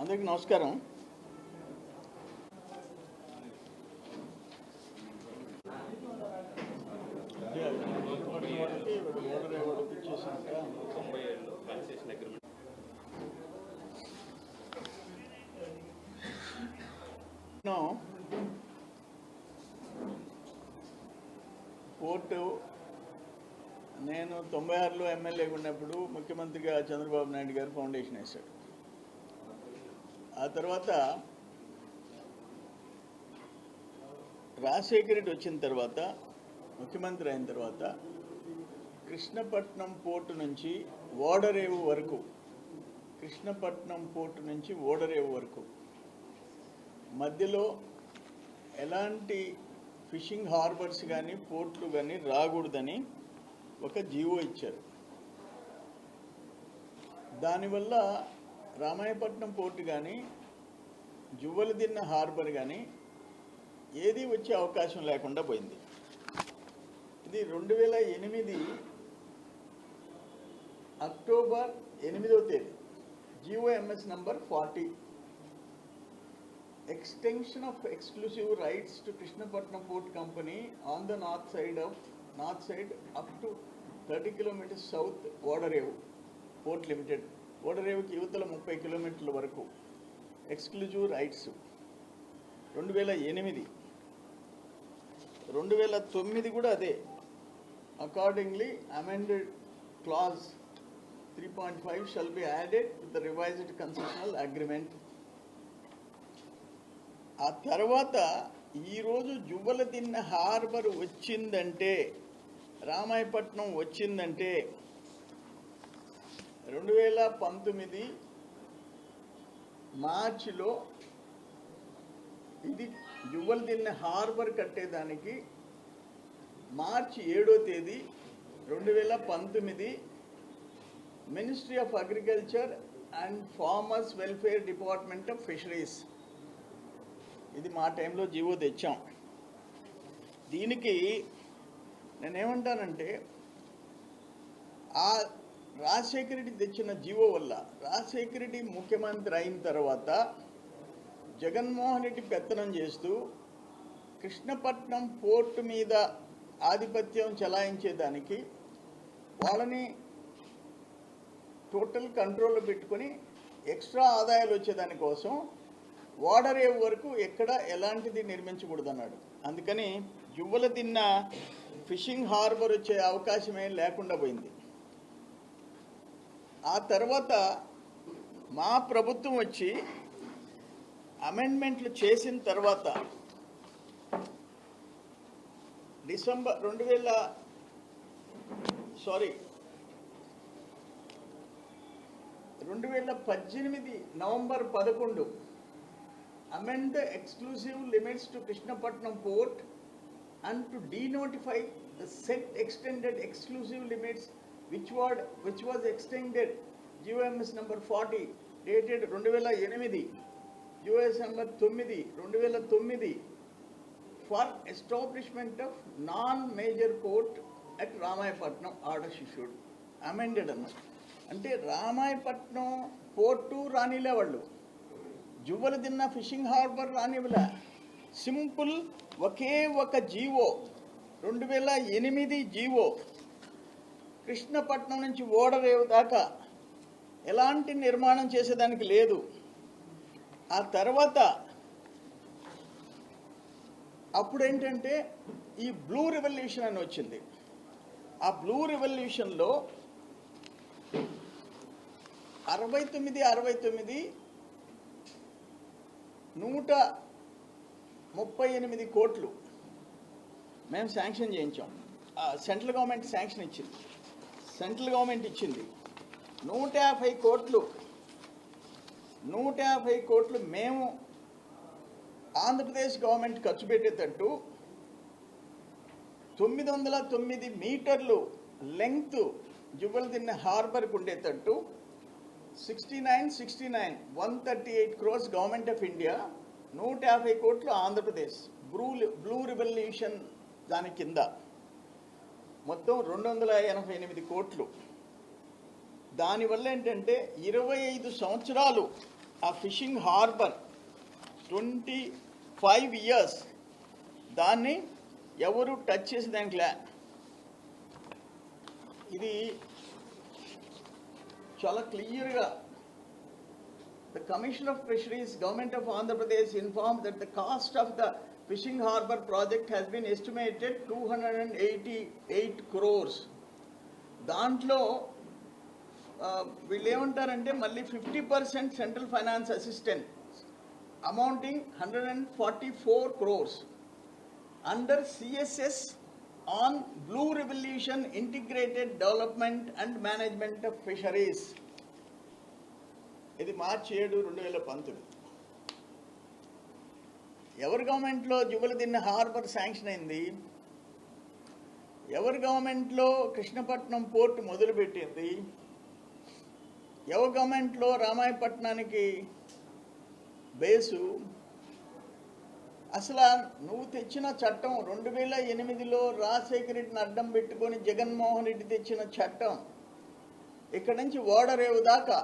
అందరికీ నమస్కారం. పోర్టు నేను 96లో ఎమ్మెల్యేగా ఉన్నప్పుడు ముఖ్యమంత్రిగా చంద్రబాబు నాయుడు గారు ఫౌండేషన్ వేశాడు. ఆ తర్వాత రాజశేఖర రెడ్డి వచ్చిన తర్వాత ముఖ్యమంత్రి అయిన తర్వాత కృష్ణపట్నం పోర్టు నుంచి ఓడరేవు వరకు మధ్యలో ఎలాంటి ఫిషింగ్ హార్బర్స్ కానీ పోర్ట్లు కానీ రాకూడదని ఒక జీవో ఇచ్చారు. దానివల్ల రామాయపట్నం పోర్టు కానీ జువ్వలదిన్న హార్బర్ కానీ ఏది వచ్చే అవకాశం లేకుండా పోయింది. ఇది 2008 అక్టోబర్ 8వ తేదీ GOMS number 40 extension of exclusive rights to Krishnapatnam Port Company on the north side up to 30 kilometers south ఓడరేవు Port Limited. ఓడరేవుకి యువతల 30 కిలోమీటర్ల వరకు ఎక్స్క్లూజివ్ రైట్స్ 2008. 2009 కూడా అదే. Accordingly amended clause 3.5 shall be added to the revised concessional agreement. ఆ తర్వాత ఈరోజు Juvvaladinne harbour వచ్చిందంటే, రామాయపట్నం వచ్చిందంటే 2019 మార్చిలో ఇది జువ్వలదిన్న హార్బర్ కట్టేదానికి మార్చి 7వ తేదీ 2019 ministry of agriculture and farmers welfare department of fisheries, ఇది మా టైంలో జీవో తెచ్చాం. దీనికి నేనేమంటానంటే, ఆ రాజశేఖర రెడ్డి తెచ్చిన జీవో వల్ల రాజశేఖర రెడ్డి ముఖ్యమంత్రి అయిన తర్వాత జగన్మోహన్ రెడ్డి పెత్తనం చేస్తూ కృష్ణపట్నం పోర్టు మీద ఆధిపత్యం చెలాయించేదానికి వాళ్ళని టోటల్ కంట్రోల్లో పెట్టుకొని ఎక్స్ట్రా ఆదాయాలు వచ్చేదానికోసం ఓడరేవు వరకు ఎక్కడ ఎలాంటిది నిర్మించకూడదన్నాడు. అందుకని జువ్వలదిన్న ఫిషింగ్ హార్బర్ వచ్చే అవకాశమే లేకుండా పోయింది. ఆ తర్వాత మా ప్రభుత్వం వచ్చి అమెండ్మెంట్లు చేసిన తర్వాత December 2018 November 11 amend the exclusive limits to Krishnapatnam port and to denotify the set extended exclusive limits which was extended GOMS number 40 dated 2008, GOMS number 9 2009 for establishment of non-major port at Ramayapatnam orders issued. Amended అన్నారు. అంటే Ramayapatnam port రానిలే వాళ్ళు, Juvvaladinne fishing harbour రానివ్వలే. Simple ఒకే ఒక GO 2008 GO Krishnapatnam నుంచి ఓడరేవు దాకా ఎలాంటి నిర్మాణం చేసేదానికి లేదు. ఆ తర్వాత అప్పుడేంటంటే ఈ బ్లూ రెవల్యూషన్ అని వచ్చింది. ఆ బ్లూ రెవల్యూషన్లో 69 138 కోట్లు మేము శాంక్షన్ చేయించాం. సెంట్రల్ గవర్నమెంట్ శాంక్షన్ ఇచ్చింది. సెంట్రల్ గవర్నమెంట్ ఇచ్చింది 150 కోట్లు మేము ఆంధ్రప్రదేశ్ గవర్నమెంట్ ఖర్చు పెట్టేటట్టు 909 మీటర్లు లెంగ్త్ జువ్వలదిన్న హార్బర్కి ఉండేటట్టు 138 crores గవర్నమెంట్ ఆఫ్ ఇండియా, 150 కోట్లు ఆంధ్రప్రదేశ్. బ్లూ రెవల్యూషన్ దాని కింద మొత్తం 288 కోట్లు. దానివల్ల ఏంటంటే 25 సంవత్సరాలు ఆ ఫిషింగ్ హార్బర్ 25 years దాన్ని ఎవరు టచ్ చేసి దానికి ఇది చాలా క్లియర్గా the Commission of Fisheries, Government of Andhra Pradesh informed that the cost of the fishing harbour project has been estimated 288 crores. దాంట్లో వీళ్ళు ఏమంటారంటే మళ్ళీ 50% central finance assistant amounting 144 crores under CSS on Blue Revolution Integrated Development and Management of Fisheries. ఇది March 7, 2019. ఎవరి గవర్నమెంట్లో Juvvaladinne harbour sanction అయింది? ఎవరి గవర్నమెంట్లో కృష్ణపట్నం పోర్ట్ మొదలుపెట్టింది? ఎవరి గవర్నమెంట్లో రామాయపట్నానికి బేసు? అసలు నువ్వు తెచ్చిన చట్టం 2008లో రాజశేఖర రెడ్డిని అడ్డం పెట్టుకొని జగన్మోహన్ రెడ్డి తెచ్చిన చట్టం ఇక్కడ నుంచి ఓడరేవు దాకా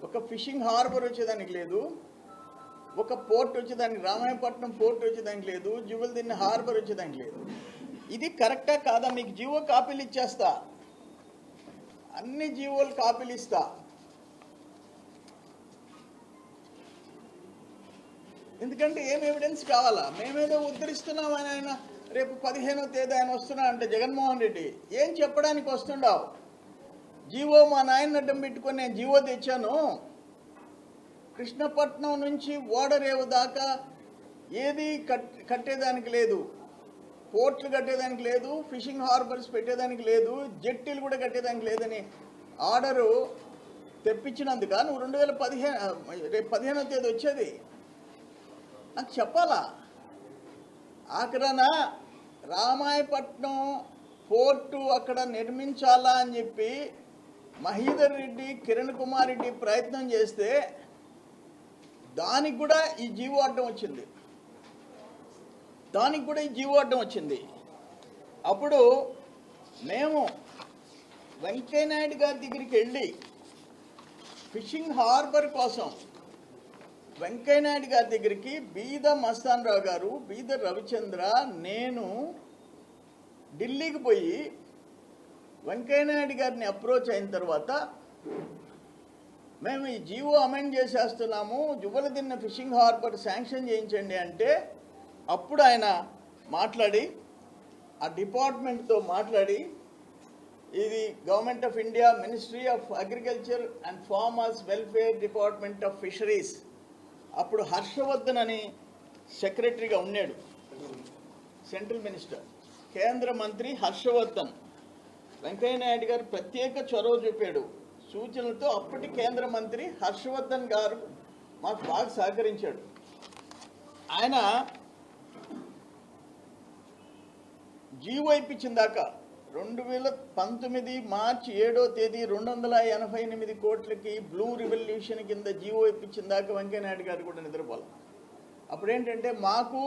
ఒక ఫిషింగ్ హార్బర్ వచ్చేదానికి లేదు, ఒక పోర్ట్ వచ్చేదానికి రామాయపట్నం పోర్ట్ వచ్చేదానికి లేదు, జువలదిన్నె హార్బర్ వచ్చేదానికి లేదు. ఇది కరెక్టా కాదా? మీకు జీవో కాపీలు ఇచ్చేస్తా, అన్ని జీవోలు కాపీలు ఇస్తా. ఎందుకంటే ఏం ఎవిడెన్స్ కావాలా? మేమేదో ఉద్ధరిస్తున్నామని ఆయన రేపు 15వ తేదీ ఆయన వస్తున్నా అంటే జగన్మోహన్ రెడ్డి ఏం చెప్పడానికి వస్తుండవు? జీవో మా నాయన అడ్డం పెట్టుకొని నేను జీవో తెచ్చాను, కృష్ణపట్నం నుంచి ఓడరేవు దాకా ఏది కట్టేదానికి లేదు, పోర్ట్లు కట్టేదానికి లేదు, ఫిషింగ్ హార్బర్స్ పెట్టేదానికి లేదు, జెట్టీలు కూడా కట్టేదానికి లేదని ఆర్డరు తెప్పించినందుక నువ్వు 2015 రేపు 15వ తేదీ వచ్చేది నాకు చెప్పాలా? ఆఖరణ రామాయపట్నం పోర్టు అక్కడ నిర్మించాలా అని చెప్పి మహీధర్ రెడ్డి, కిరణ్ కుమార్ రెడ్డి ప్రయత్నం చేస్తే దానికి కూడా ఈ జీవో అడ్డం వచ్చింది. అప్పుడు మేము వెంకయ్యనాయుడు గారి దగ్గరికి వెళ్ళి ఫిషింగ్ హార్బర్ కోసం వెంకయ్యనాయుడు గారి దగ్గరికి బీద మస్తాన్ రావు గారు, బీద రవిచంద్ర, నేను ఢిల్లీకి పోయి వెంకయ్యనాయుడు గారిని అప్రోచ్ అయిన తర్వాత మేము ఈ జీవో అమెండ్ చేసేస్తున్నాము, జువలదిన్నె ఫిషింగ్ హార్బర్ శాంక్షన్ చేయించండి అంటే అప్పుడు ఆయన మాట్లాడి ఆ డిపార్ట్మెంట్తో మాట్లాడి ఇది government of India ministry of agriculture and farmers welfare department of fisheries, అప్పుడు హర్షవర్ధన్ అని సెక్రటరీగా ఉన్నాడు, సెంట్రల్ మినిస్టర్, కేంద్ర మంత్రి హర్షవర్ధన్. వెంకయ్యనాయుడు గారు ప్రత్యేక చొరవ చూపాడు సూచనలతో. అప్పటి కేంద్ర మంత్రి హర్షవర్ధన్ గారు మాకు బాగా సహకరించాడు. ఆయన జీవో ఇప్పించిన దాకా 2019 మార్చి 7వ తేదీ 288 కోట్లకి బ్లూ రివల్యూషన్ కింద జీవో ఇప్పించిన దాకా వెంకయ్యనాయుడు గారు కూడా నిద్రపోవాలి. అప్పుడేంటంటే మాకు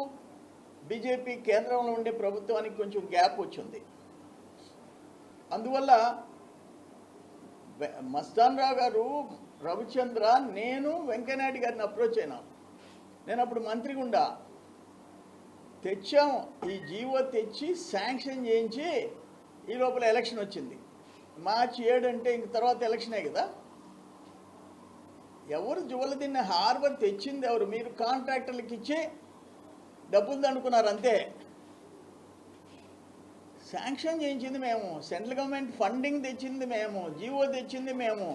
బీజేపీ కేంద్రంలో ఉండే ప్రభుత్వానికి కొంచెం గ్యాప్ వచ్చింది. అందువల్ల మస్తాన్ రావు గారు, రవిచంద్ర, నేను వెంకయ్యనాయుడు గారిని అప్రోచ్ అయినాం. నేను అప్పుడు మంత్రిగా ఉండా. తెచ్చాము, ఈ జీవో తెచ్చి శాంక్షన్ చేయించి ఈ లోపల ఎలక్షన్ వచ్చింది. మార్చి 7 అంటే ఇంక తర్వాత ఎలక్షనే కదా. ఎవరు జువలదిన్నె హార్బర్ తెచ్చింది ఎవరు? మీరు కాంట్రాక్టర్లకు ఇచ్చి డబ్బులు దండుకున్నారు అంతే. శాంక్షన్ చేయించింది మేము, సెంట్రల్ గవర్నమెంట్ ఫండింగ్ తెచ్చింది మేము, జీవో తెచ్చింది మేము.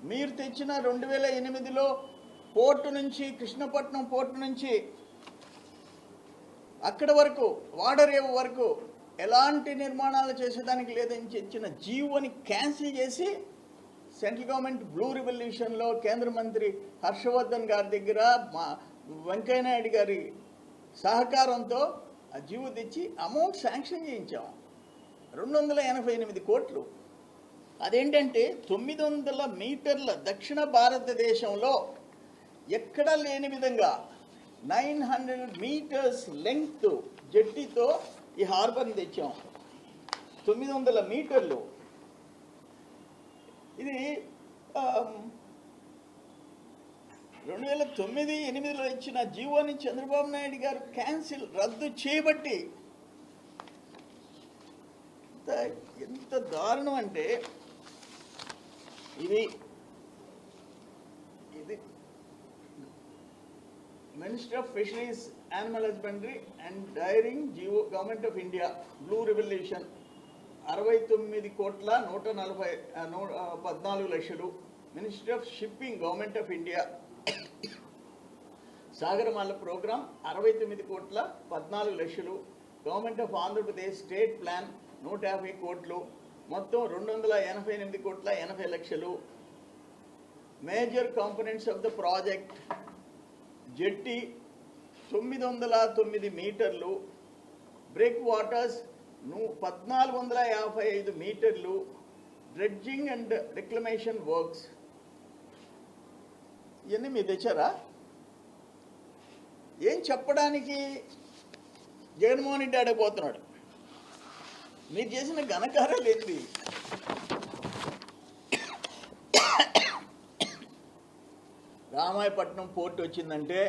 మీరు తెచ్చిన 2008లో పోర్టు నుంచి, కృష్ణపట్నం పోర్టు నుంచి అక్కడి వరకు వాడరేవు వరకు ఎలాంటి నిర్మాణాలు చేసేదానికి లేదని ఇచ్చిన జీవోని క్యాన్సిల్ చేసి సెంట్రల్ గవర్నమెంట్ బ్లూ రివల్యూషన్లో కేంద్ర మంత్రి హర్షవర్ధన్ గారి దగ్గర మా వెంకయ్యనాయుడు గారి సహకారంతో ఆ జీవో తెచ్చి అమౌంట్ శాంక్షన్ చేయించాం, 288 కోట్లు. అదేంటంటే 900 మీటర్ల దక్షిణ భారతదేశంలో ఎక్కడా లేని విధంగా 900 మీటర్స్ లెంగ్త్ జెట్టీతో ఈ హార్బర్ని తెచ్చాం. 900 మీటర్లు. ఇది 2009-8లో ఇచ్చిన జీవోని చంద్రబాబు నాయుడు గారు రద్దు చేయబట్టి ఎంత దారుణం అంటే ఇది minister of fisheries, animal husbandry and dairying GO, government of India, blue revolution 69,14,14,00,000. Ministry of shipping, government of India, Sagarmala programme 69,14,00,000. Government of Andhra Pradesh state plan 150 కోట్లు, మొత్తం 288,80,00,000. Major components of the project: jetty 909 మీటర్లు, బ్రేక్ వాటర్స్ 1,455 మీటర్లు, dredging and reclamation works. ఇవన్నీ మీరు తెచ్చారా? ఏం చెప్పడానికి జగన్మోహన్ రెడ్డి ఆడపోతున్నాడు? మీరు చేసిన ఘనకార్యాలు ఏంటి? రామాయపట్నం పోర్ట్ వచ్చిందంటే,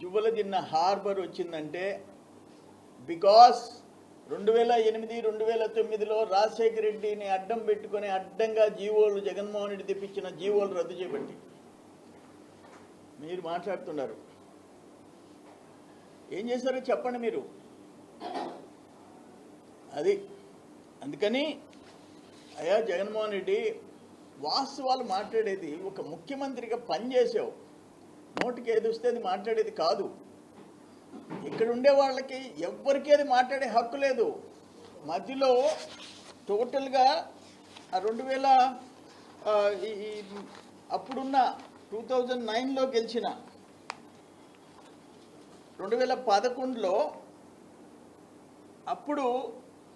జువ్వలదిన్న హార్బర్ వచ్చిందంటే బికాస్ 2008-2009లో రాజశేఖర రెడ్డిని అడ్డం పెట్టుకుని అడ్డంగా జీవోలు, జగన్మోహన్ రెడ్డి తెప్పించిన జీవోలు రద్దు చేయబట్టి మీరు మాట్లాడుతున్నారు. ఏం చేశారో చెప్పండి మీరు. అది అందుకని అయ్యా జగన్మోహన్ రెడ్డి, వాస్తవాలు మాట్లాడేది, ఒక ముఖ్యమంత్రిగా పనిచేసావు, నోటికి ఏది వస్తే అది మాట్లాడేది కాదు. ఇక్కడ ఉండే వాళ్ళకి ఎవ్వరికీ అది మాట్లాడే హక్కు లేదు. మధ్యలో టోటల్గా 2000 అప్పుడున్న 2009లో గెలిచిన 2011లో అప్పుడు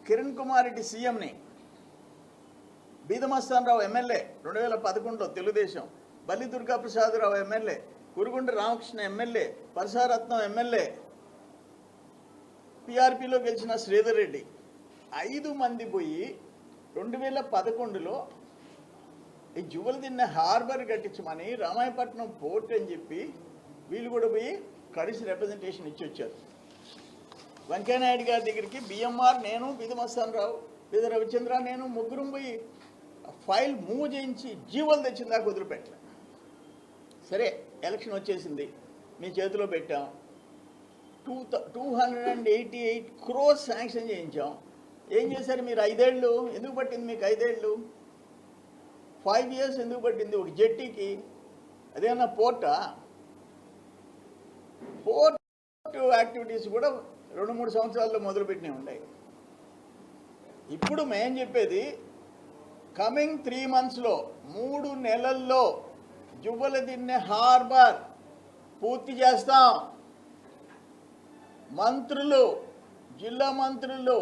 కిరణ్ కుమార్ రెడ్డి సీఎంని, బీదమస్తానరావు ఎమ్మెల్యే 2011లో Telugu Desam, Balli Durga Prasada Rao MLA, Kurugunta Ramakrishna MLA, Parasaratnam MLA, పిఆర్పిలో గెలిచిన శ్రీధర్ రెడ్డి, 5 మంది పోయి 2011లో ఈ జువ్వలదిన్న హార్బర్ కట్టించమని, రామాయపట్నం పోర్ట్ అని చెప్పి వీళ్ళు కూడా పోయి కలిసి రిప్రజెంటేషన్ ఇచ్చి వచ్చారు. వెంకయ్యనాయుడు గారి దగ్గరికి బిఎంఆర్, నేను, బీదమస్తానరావు, బీద రవిచంద్ర, నేను ముగ్గురం పోయి ఫైల్ మూవ్ చేయించి జీవోలు తెచ్చిన దాకా వదిలిపెట్టలే. సరే, ఎలక్షన్ వచ్చేసింది, మీ చేతిలో పెట్టాం. 288 crores శాంక్షన్ చేయించాం. ఏం చేశారు మీరు? 5 ఏళ్ళు ఎందుకు పట్టింది మీకు? 5 ఏళ్ళు, 5 years ఎందుకు పట్టింది ఒక జెట్టీకి? అదేమన్నా పోర్టా? పోర్ట్ యాక్టివిటీస్ కూడా 2-3 సంవత్సరాల్లో మొదలుపెట్టినవి ఉన్నాయి. ఇప్పుడు మేం చెప్పేది, కమింగ్ 3 monthsలో 3 నెలల్లో జువ్వలదిన్నె హార్బర్ పూర్తి చేస్తాం. మంత్రులు, జిల్లా మంత్రులు,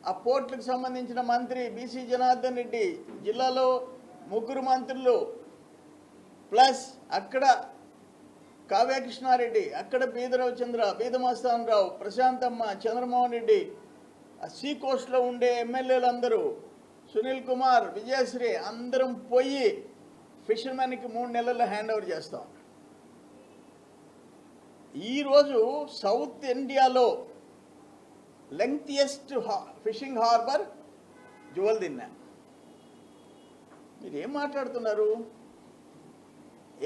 ఆ పోర్టులకు సంబంధించిన మంత్రి బీసీ జనార్దన్ రెడ్డి, జిల్లాలో 3 మంత్రులు, ప్లస్ అక్కడ కావ్యకృష్ణారెడ్డి, అక్కడ బీద రవిచంద్ర, బీదమస్తానరావు, ప్రశాంతమ్మ, చంద్రమోహన్ రెడ్డి, సీ కోస్ట్లో ఉండే ఎమ్మెల్యేలందరూ, సునీల్ కుమార్, విజయశ్రీ, అందరం పోయి ఫిషర్మెన్కి 3 నెలల్లో హ్యాండ్ ఓవర్ చేస్తాం. ఈరోజు సౌత్ ఇండియాలో లెంగ్తియెస్ట్ ఫిషింగ్ హార్బర్ జువ్వలదిన్నె. మీరు ఏం మాట్లాడుతున్నారు?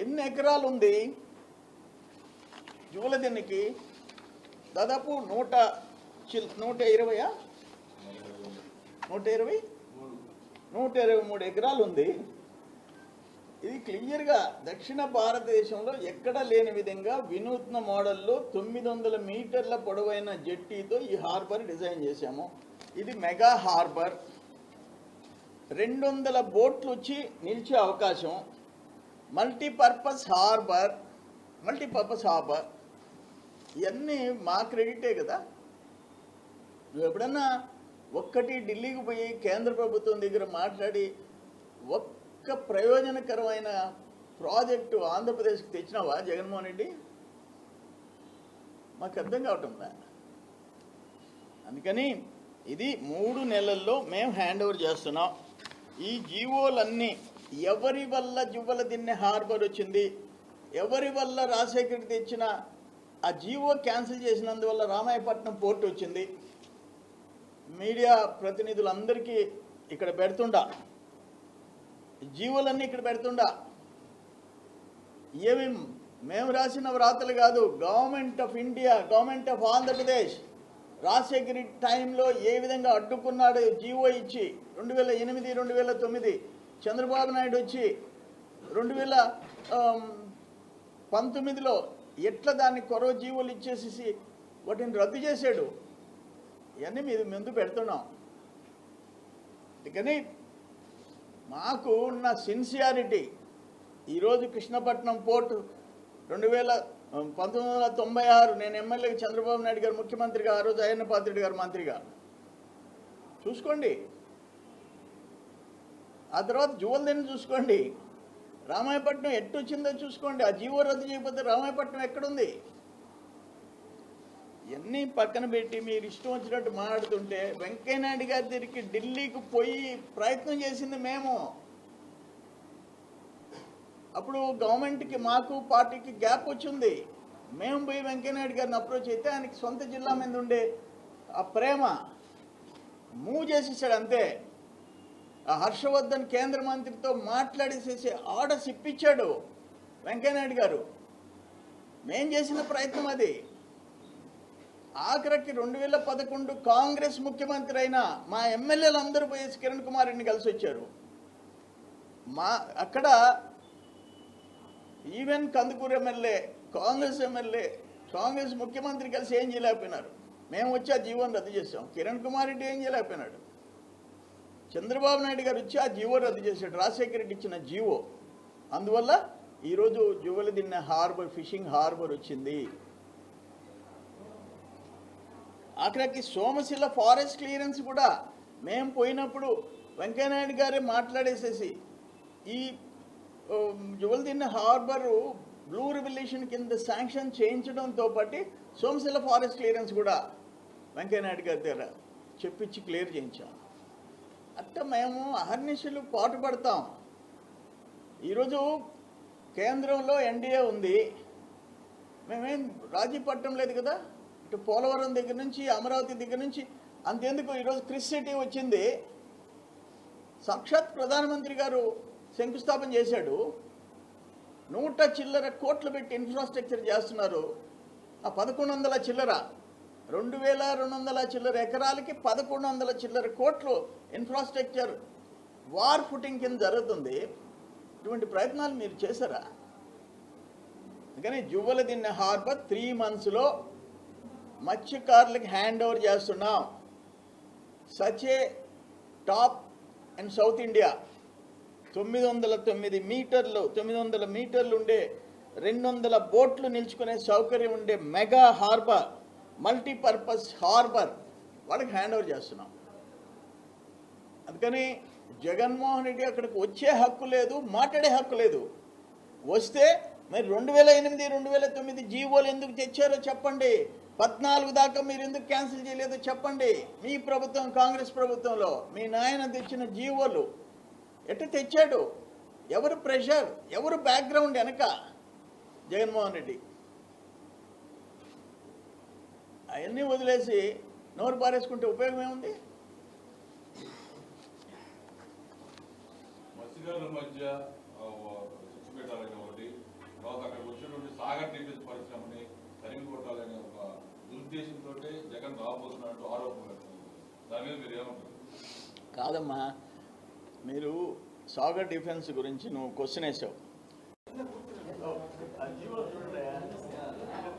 ఎన్ని ఎకరాలు ఉంది జువ్వలదిన్నెకి? దాదాపు 123 ఎకరాలు ఉంది. ఇది క్లియర్గా దక్షిణ భారతదేశంలో ఎక్కడ లేని విధంగా వినూత్న మోడల్లో 900 మీటర్ల పొడవైన జెట్టీతో ఈ హార్బర్ డిజైన్ చేశాము. ఇది మెగా హార్బర్, 200 బోట్లు వచ్చి నిలిచే అవకాశం, మల్టీపర్పస్ హార్బర్. ఇవన్నీ మా క్రెడిటే కదా. నువ్వు ఎప్పుడన్నా ఒక్కటి ఢిల్లీకి పోయి కేంద్ర ప్రభుత్వం దగ్గర మాట్లాడి ఒక్క ప్రయోజనకరమైన ప్రాజెక్టు ఆంధ్రప్రదేశ్కి తెచ్చినావా జగన్మోహన్ రెడ్డి? మాకు అర్థం కావటంలా. అందుకని ఇది 3 నెలల్లో మేము హ్యాండ్ ఓవర్ చేస్తున్నాం. ఈ జీవోలన్నీ ఎవరి వల్ల జువ్వలదిన్నె హార్బర్ వచ్చింది? ఎవరి వల్ల రాజశేఖర రెడ్డి తెచ్చిన ఆ జీవో క్యాన్సిల్ చేసినందువల్ల రామాయపట్నం పోర్టు వచ్చింది. మీడియా ప్రతినిధులందరికీ ఇక్కడ పెడుతుండా, జీవోలన్నీ ఇక్కడ పెడుతుండా. ఏమి మేము రాసిన వ్రాతలు కాదు, government of India, government of Andhra Pradesh Rajasekhara Reddy టైంలో ఏ విధంగా అడ్డుకున్నాడు జీవో ఇచ్చి 2008, 2009 చంద్రబాబు నాయుడు వచ్చి 2019లో ఎట్లా దాన్ని కొరవ జీవోలు ఇచ్చేసేసి వాటిని రద్దు చేశాడు. ఇవన్నీ మీరు ముందు పెడుతున్నాం. అందుకని మాకు ఉన్న సిన్సియారిటీ ఈరోజు కృష్ణపట్నం పోర్టు 1996 నేను ఎమ్మెల్యేగా, చంద్రబాబు నాయుడు గారు ముఖ్యమంత్రిగా, ఆ రోజు అయ్యన్న పాత్రుడు గారు మంత్రిగా. చూసుకోండి. ఆ తర్వాత జువల్దిని చూసుకోండి. రామాయపట్నం ఎట్టొచ్చిందో చూసుకోండి. ఆ జీవో రద్దు చేయకపోతే రామాయపట్నం ఎక్కడుంది? ఇవన్నీ పక్కన పెట్టి మీరు ఇష్టం వచ్చినట్టు మాట్లాడుతుంటే, వెంకయ్యనాయుడు గారి దగ్గరికి ఢిల్లీకి పోయి ప్రయత్నం చేసింది మేము. అప్పుడు గవర్నమెంట్కి మాకు పార్టీకి గ్యాప్ వచ్చింది. మేము పోయి వెంకయ్యనాయుడు గారిని అప్రోచ్ అయితే ఆయనకి సొంత జిల్లా మీద ఉండే ఆ ప్రేమ మూవ్ చేసేసాడు అంతే. ఆ హర్షవర్ధన్ కేంద్ర మంత్రితో మాట్లాడేసేసి ఆర్డర్స్ ఇప్పించాడు వెంకయ్యనాయుడు గారు. మేం చేసిన ప్రయత్నం అది. ఆఖరికి 2011 కాంగ్రెస్ ముఖ్యమంత్రి అయిన మా ఎమ్మెల్యేలు అందరూ పోయి కిరణ్ కుమార్ రెడ్డిని కలిసి వచ్చారు. అక్కడ even Kandukur MLA, Congress MLA, Congress ముఖ్యమంత్రి కలిసి ఏం చేయలేకపోయినారు. మేము వచ్చి ఆ జీవోని రద్దు చేసాం. కిరణ్ కుమార్ రెడ్డి ఏం చేయలేకపోయినాడు. చంద్రబాబు నాయుడు గారు వచ్చి ఆ జీవో రద్దు చేశాడు, రాజశేఖర రెడ్డి ఇచ్చిన జీవో. అందువల్ల ఈరోజు జువలదిన్నె హార్బర్, ఫిషింగ్ హార్బర్ వచ్చింది. ఆఖరికి సోమశిల ఫారెస్ట్ క్లియరెన్స్ కూడా మేము పోయినప్పుడు వెంకయ్యనాయుడు గారే మాట్లాడేసేసి ఈ జువల్దిన్నె హార్బరు బ్లూ రెవల్యూషన్ కింద శాంక్షన్ చేయించడంతో పాటు సోమశిల ఫారెస్ట్ క్లియరెన్స్ కూడా వెంకయ్యనాయుడు గారి దగ్గర చెప్పించి క్లియర్ చేయించాం. అట్లా మేము అహర్నిశలు పాటుపడతాం. ఈరోజు కేంద్రంలో ఎన్డీఏ ఉంది, మేమేం రాజీ పట్టడం లేదు కదా. ఇటు పోలవరం దగ్గర నుంచి, అమరావతి దగ్గర నుంచి, అంతెందుకు ఈరోజు క్రిస్ సిటీ వచ్చింది. సాక్షాత్ ప్రధానమంత్రి గారు శంకుస్థాపన చేశాడు. 100 చిల్లర కోట్లు పెట్టి ఇన్ఫ్రాస్ట్రక్చర్ చేస్తున్నారు. ఆ 1100 చిల్లర, 2200 చిల్లర ఎకరాలకి 1100 చిల్లర కోట్లు ఇన్ఫ్రాస్ట్రక్చర్ వార్ ఫుటింగ్ కింద జరుగుతుంది. ఇటువంటి ప్రయత్నాలు మీరు చేశారా? అందుకని జువలదిన్నె హార్బర్ 3 monthsలో మత్స్యకారులకి హ్యాండ్ ఓవర్ చేస్తున్నాం. సచే టాప్ అండ్ సౌత్ ఇండియా 909 మీటర్లు, 900 మీటర్లు ఉండే 200 బోట్లు నిల్చుకునే సౌకర్యం ఉండే మెగా హార్బర్, మల్టీపర్పస్ హార్బర్ వాళ్ళకి హ్యాండ్ ఓవర్ చేస్తున్నాం. అందుకని జగన్మోహన్ రెడ్డి అక్కడికి వచ్చే హక్కు లేదు, మాట్లాడే హక్కు లేదు. వస్తే మరి 2008, 2009 జీవోలు ఎందుకు తెచ్చారో చెప్పండి. 14 దాకా మీరు ఎందుకు క్యాన్సిల్ చేయలేదో చెప్పండి. మీ ప్రభుత్వం, కాంగ్రెస్ ప్రభుత్వంలో మీ నాయన తెచ్చిన జీవోలు ఎట్లా తెచ్చాడు? ఎవరు ప్రెషర్, ఎవరు బ్యాక్గ్రౌండ్ వెనక? జగన్మోహన్ రెడ్డి. అవన్నీ వదిలేసి నోరు పారేసుకుంటే ఉపయోగం ఏముంది? మత్స్యకారుల మధ్య పెట్టాలని ఒకటి, తర్వాత అక్కడ వచ్చినటువంటి సాగర్ టీపీఎస్ పరిశ్రమని తరిమి కొట్టాలనే ఒక దురుద్దేశంతో జగన్ రాబోతున్నట్టు ఆరోపణలు. దాని మీద మీరు ఏమంటారు? కాదమ్మా, మీరు సాగర్ డిఫెన్స్ గురించి నువ్వు క్వశ్చన్ వేసావు.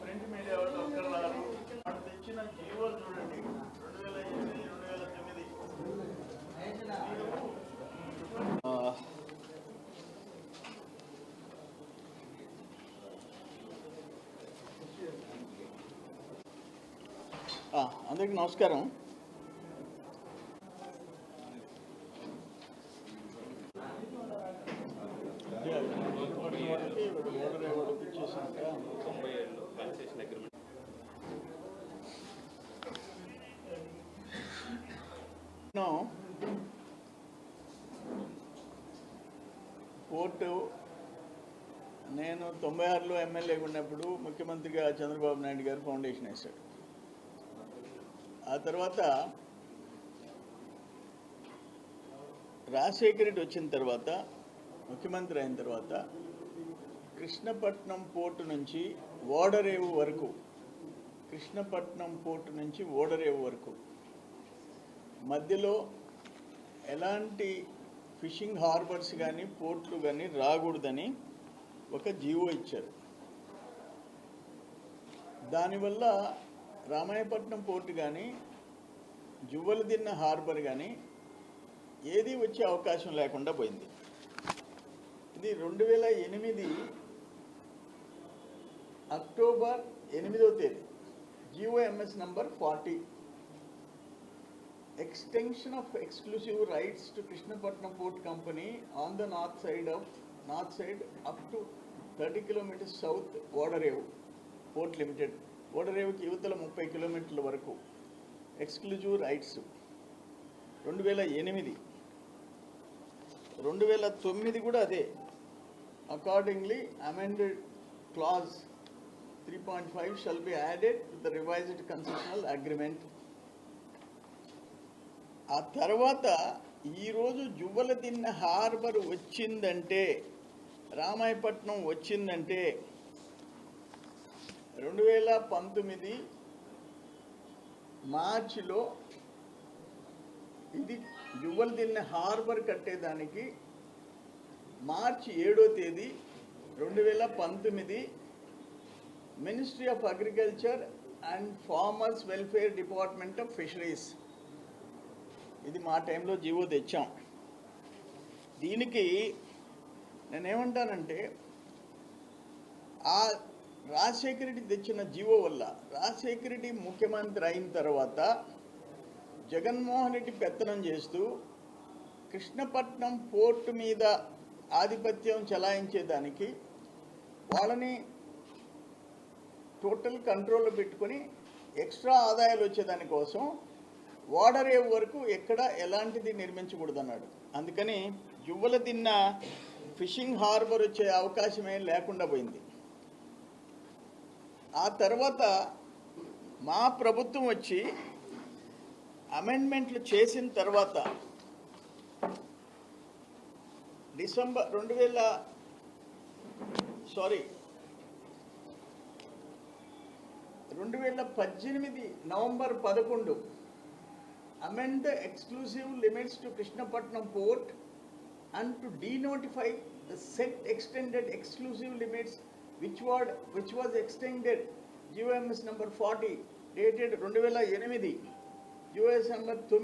ప్రింట్ మీడియా వాళ్ళు ఒక్కరు రారు. వాళ్ళు తెచ్చిన జీవోలు చూడండి, 2008, 2009. అందరికీ నమస్కారం. పోర్టు నేను 96లో ఎమ్మెల్యేగా ఉన్నప్పుడు ముఖ్యమంత్రిగా చంద్రబాబు నాయుడు గారు ఫౌండేషన్ వేశాడు. ఆ తర్వాత రాజశేఖర రెడ్డి వచ్చిన తర్వాత ముఖ్యమంత్రి అయిన తర్వాత కృష్ణపట్నం పోర్టు నుంచి ఓడరేవు వరకు, కృష్ణపట్నం పోర్టు నుంచి ఓడరేవు వరకు మధ్యలో ఎలాంటి ఫిషింగ్ హార్బర్స్ కానీ పోర్ట్లు కానీ రాకూడదని ఒక జీవో ఇచ్చారు. దానివల్ల రామాయపట్నం పోర్టు కానీ జువ్వలదిన్న హార్బర్ కానీ ఏది వచ్చే అవకాశం లేకుండా పోయింది. ఇది 2008 అక్టోబర్ 8వ తేదీ GOMS number 40, extension of exclusive rights to Krishnapatnam port company on the north side up to 30 kilometres south ఓడరేవు పోర్ట్ లిమిటెడ్. ఓడరేవుకి యువతల 30 కిలోమీటర్ల వరకు ఎక్స్క్లూజివ్ రైట్స్ 2008. 2009 కూడా అదే. Accordingly amended clause 3.5 shall be added to the revised concessional agreement. ఆ తర్వాత ఈరోజు Juvvaladinne harbour వచ్చిందంటే, రామాయపట్నం వచ్చిందంటే 2019 మార్చిలో ఇది జువ్వలదిన్న హార్బర్ కట్టేదానికి మార్చి 7వ తేదీ 2019 ministry of agriculture and farmers welfare department of fisheries, ఇది మా టైంలో జీవో తెచ్చాం. దీనికి నేనేమంటానంటే, ఆ రాజశేఖర రెడ్డి తెచ్చిన జీవో వల్ల రాజశేఖర రెడ్డి ముఖ్యమంత్రి అయిన తర్వాత జగన్మోహన్ రెడ్డి పెత్తనం చేస్తూ కృష్ణపట్నం పోర్టు మీద ఆధిపత్యం చెలాయించేదానికి వాళ్ళని టోటల్ కంట్రోల్లో పెట్టుకొని ఎక్స్ట్రా ఆదాయాలు వచ్చేదానికోసం ఓడరేవు వరకు ఎక్కడ ఎలాంటిది నిర్మించకూడదన్నాడు. అందుకని జువ్వలదిన్న ఫిషింగ్ హార్బర్ వచ్చే అవకాశమే లేకుండా పోయింది. ఆ తర్వాత మా ప్రభుత్వం వచ్చి అమెండ్మెంట్లు చేసిన తర్వాత December 2018 November 11 amend the exclusive limits to Krishnapatnam port and to denotify the set extended exclusive limits which was extended GOMS number 40 dated 2008, GOS number